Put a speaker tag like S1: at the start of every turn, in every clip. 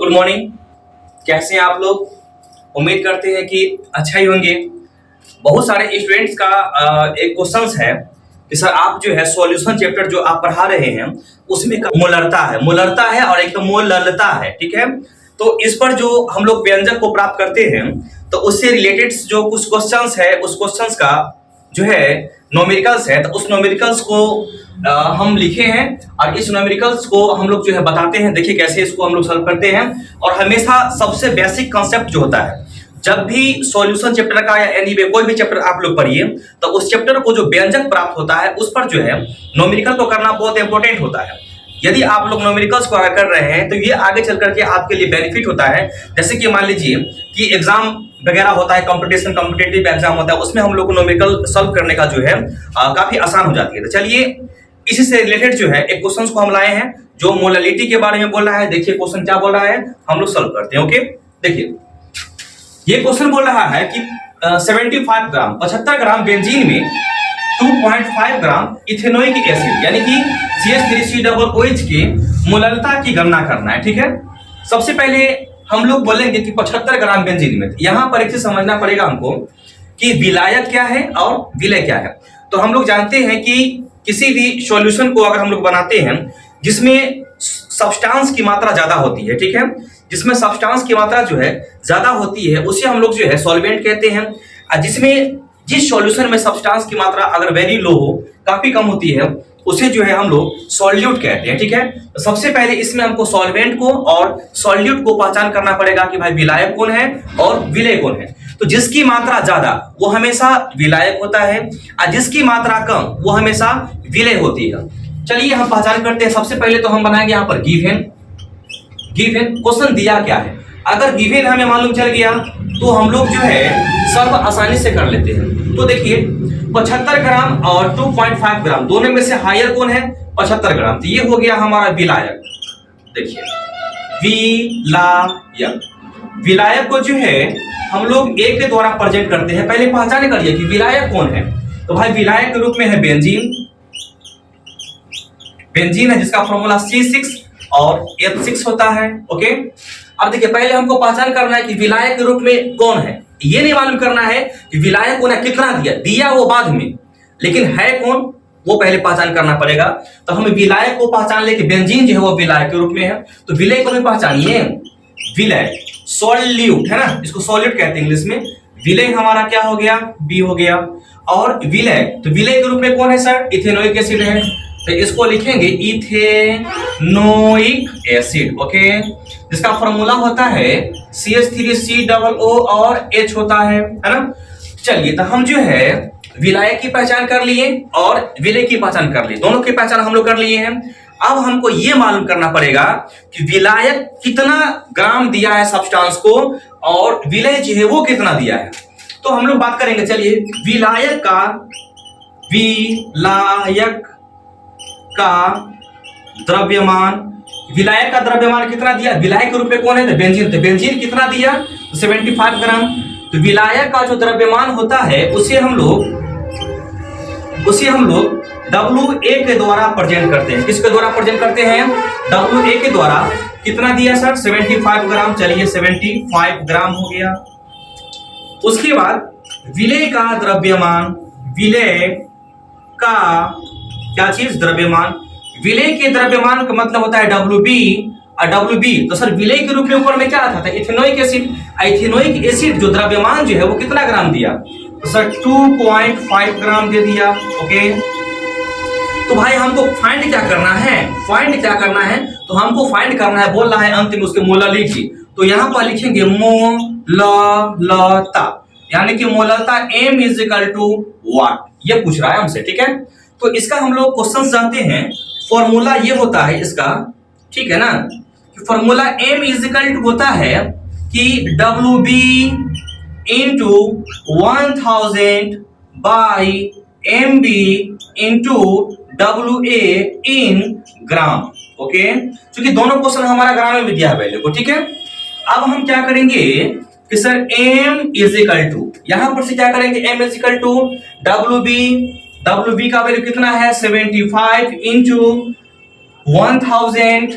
S1: Good morning. कैसे हैं आप लोग? उम्मीद करते हैं कि अच्छा ही होंगे। बहुत सारे स्टूडेंट्स का एक क्वेश्चंस है कि सर आप जो है सॉल्यूशन चैप्टर जो आप पढ़ा रहे हैं उसमें मोलरता है और एक मोललता है, ठीक है। तो इस पर जो हम लोग व्यंजक को प्राप्त करते हैं तो उससे रिलेटेड जो कुछ क्वेश्चंस है उस क्वेश्चंस का जो है न्यूमेरिकल्स है, तो उस न्यूमेरिकल्स को हम लिखे हैं और इस न्यूमेरिकल्स को हम लोग जो है बताते हैं। देखिए कैसे इसको हम लोग सॉल्व करते हैं। और हमेशा सबसे बेसिक कॉन्सेप्ट जो होता है, जब भी सॉल्यूशन चैप्टर का या एनीवे कोई भी चैप्टर आप लोग पढ़िए तो उस चैप्टर को जो व्यंजक प्राप्त होता है उस पर जो है न्यूमेरिकल को करना बहुत इंपॉर्टेंट होता है। यदि आप लोग न्यूमेरिकल्स को अगर कर रहे हैं तो ये आगे चल करके आपके लिए बेनिफिट होता है। जैसे कि मान लीजिए कि एग्जाम वगैरह होता है, कॉम्पिटिटिव एग्जाम होता है, उसमें हम लोग को न्यूमेरिकल सॉल्व करने का जो है काफी आसान हो जाती है। तो चलिए इसी से रिलेटेड जो है एक क्वेश्चन को हम लाए हैं जो मोललिटी के बारे में बोल रहा है। देखिए क्वेश्चन क्या बोल रहा है, हम लोग सॉल्व करते हैं। ओके, देखिए ये क्वेश्चन बोल रहा है कि 75 ग्राम बेंजीन में 2.5 ग्राम इथेनोइक एसिड यानी कि CH3COOH की मोललता की गणना करना है, ठीक है। सबसे पहले हम लोग बोलेंगे कि 75 ग्राम बेंजीन में, यहां पर एक चीज समझना पड़ेगा हमको कि विलायक क्या है और विलय क्या है। तो हम लोग जानते हैं कि किसी भी सॉल्यूशन को अगर हम लोग बनाते हैं जिसमें सब्सटेंस की मात्रा ज्यादा होती है, ठीक है, जिसमें सब्सटेंस की मात्रा जो है ज्यादा होती है उसे हम लोग जो है सॉल्वेंट कहते हैं। और जिस सॉल्यूशन में सब्सटेंस की मात्रा अगर वेरी लो हो, काफी कम होती है, उसे जो है हम लोग सॉल्यूट कहते हैं, ठीक है। तो सबसे पहले इसमें हमको सॉल्वेंट को और सॉल्यूट को पहचान करना पड़ेगा कि भाई विलायक कौन है और विलय कौन है। तो जिसकी मात्रा ज्यादा वो हमेशा विलायक होता है और जिसकी मात्रा कम वो हमेशा विलय होती है। चलिए हम पहचान करते हैं। सबसे पहले तो हम बनाएंगे यहाँ पर गिवन क्वेश्चन दिया क्या है। अगर गिवन हमें मालूम चल गया तो हम लोग जो है सब आसानी से कर लेते हैं। तो देखिए 75 ग्राम और 2.5 ग्राम दोनों में से हायर कौन है? 75 ग्राम। तो ये हो गया हमारा विलायक। देखिए विलायक को जो है हम लोग ए के द्वारा प्रेजेंट करते हैं। पहले पहचान करिए कि विलायक कौन है। तो भाई विलायक के रूप में है बेंजीन है जिसका फॉर्मूला C6 और H6 होता है। ओके, अब देखिए पहले हमको पहचान करना है कि विलायक के रूप में कौन है। ये नहीं मालूम करना है कि विलायक उन्हें कितना दिया वो बाद में, लेकिन है कौन वो पहले पहचान करना पड़ेगा। तो हमें विलायक को पहचान ले कि बेंजीन जो है वो विलायक के रूप में है। तो विलय को हमें पहचानिए, विलय सॉल्यूट है ना, इसको सॉल्यूट कहते हैं इंग्लिश में। विलय हमारा क्या हो गया? बी हो गया। और विलय, तो विलय के रूप में कौन है सर? इथेनोइक एसिड है। तो इसको लिखेंगे इथेनोइक एसिड, ओके, जिसका फॉर्मूला होता है CH3COO और H होता है ना। चलिए तो हम जो है विलायक की पहचान कर लिए और विलय की पहचान कर लिए, दोनों की पहचान हम लोग कर लिए हैं। अब हमको ये मालूम करना पड़ेगा कि विलायक कितना ग्राम दिया है सब्सटेंस को और विलय जो है वो कितना दिया है। तो हम लोग बात करेंगे। चलिए विलायक का द्रव्यमान, विलायक का द्रव्यमान कितना दिया? विलायक के रूप में कौन है? तो बेंजीन। तो बेंजीन कितना दिया? तो 75 ग्राम। तो विलायक का जो द्रव्यमान होता है उसे हम लोग WA के द्वारा प्रेजेंट करते हैं। किसके द्वारा प्रेजेंट करते हैं? WA के द्वारा। कितना दिया सर? 75 ग्राम। चलिए 75 ग्राम हो गया। उसके बाद विलय का द्रव्यमान, विलय का क्या चीज? द्रव्यमान। विलय के द्रव्यमान का मतलब होता है WB और WB। तो सर विलय के रूप में ऊपर में क्या आता था? Ethanoic acid. इथेनोइक एसिड जो द्रव्यमान जो है वो कितना ग्राम दिया? तो सर 2.5 ग्राम दे दिया। ओके, तो भाई हमको फाइंड क्या करना है? तो हमको फाइंड करना है, बोल रहा है अंतिम उसके मोललिटी। तो यहां पर लिखेंगे मोललता, यानी कि मोललता M = व्हाट, ये पूछ रहा है हमसे, ठीक है। तो इसका हम लोग क्वेश्चन जानते हैं। फॉर्मूला ये होता है इसका, ठीक है ना, कि फॉर्मूला M = होता है कि WB × 1000 by MB × WA in gram. Okay, क्योंकि दोनों क्वेश्चन हमारा ग्राम में दिया है पहले को, ठीक है। अब हम क्या करेंगे कि सर M = यहां पर से क्या करेंगे? M = WB का वैल्यू कितना है? 75 × 1000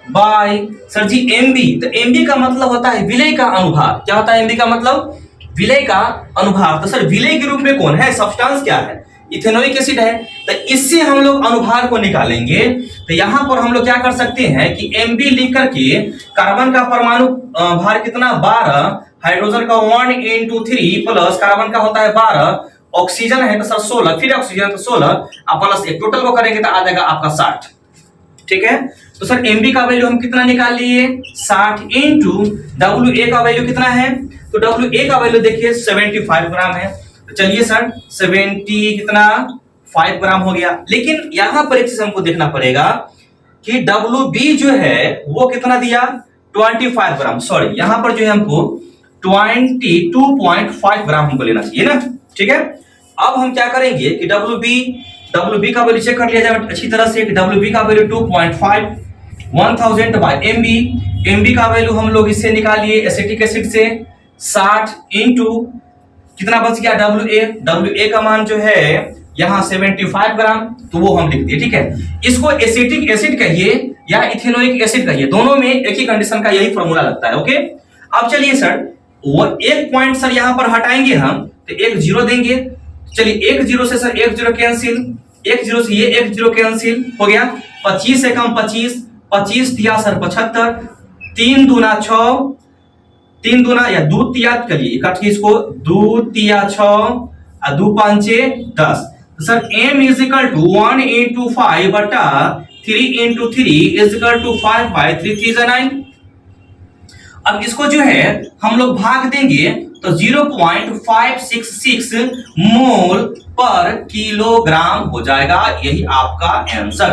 S1: बाय सर जी एमबी। तो एमबी का मतलब होता है विलय का अनुभाग। क्या होता है एमबी का मतलब? विलय का अनुभाग। तो सर विलय के रूप में कौन है? सब्सटेंस क्या है? इथेनोइक एसिड है। तो इससे हम लोग अनुभाग को निकालेंगे। तो यहां पर हम लोग क्या कर सकते हैं कि एमबी लिख करके कार्बन का परमाणु भार कितना 12, हाइड्रोजन का 1 × 3 प्लस कार्बन का होता है 12, ऑक्सीजन है तो सर 16, फिर ऑक्सीजन तो 16 प्लस 1, टोटल को करेंगे तो आ जाएगा आपका 60। ठीक है, तो सर एमबी का वैल्यू हम कितना निकाल लिए 60 इंटू डब्ल्यू ए का वैल्यू कितना है? तो डब्ल्यू ए का वैल्यू देखिए 75 ग्राम है। तो चलिए सर 70 कितना 5 ग्राम हो गया। लेकिन यहां पर एक चीज हमको देखना पड़ेगा कि डब्ल्यू बी जो है वो कितना दिया 25 ग्राम। सॉरी यहां पर जो है हमको 22.5 ग्राम हमको लेना चाहिए ना। ठीक है, अब हम क्या करेंगे कि डब्ल्यू बी का वैल्यू चेक कर लिया जाए अच्छी तरह से। डब्ल्यू बी का वैल्यू 2.5 1000 बाय एमबी। एमबी का वैल्यू हम लोग इससे निकालिए एसिटिक एसिड से 60 इंटू कितना बच गया डब्ल्यू ए का मान जो है यहाँ 75 ग्राम, तो वो हम लिख दिए। ठीक है, इसको एसिटिक एसिड कहिए या इथेनोइक एसिड कहिए, दोनों में एक ही कंडीशन का यही फॉर्मूला लगता है। ओके, अब चलिए सर वो एक पॉइंट सर यहां पर हटाएंगे हम तो एक जीरो देंगे। चलिए एक जीरो से सर एक जीरो कैंसिल, एक जीरो से ये एक जीरो कैंसिल हो गया। 25 से कम 25, 25 दिया सर 75, 3 दूना 6, 3 दूना या 2 तिया, चलिए काटिए इसको 2 तिया 6 और 2 पंचे 10। तो sir m is equal to 1 into 5 बटा 3 into 3 is equal to 5 by 3 3 जा 9। अब इसको जो है हम लोग भाग देंगे तो 0.566 मोल पर किलोग्राम हो जाएगा। यही आपका आंसर।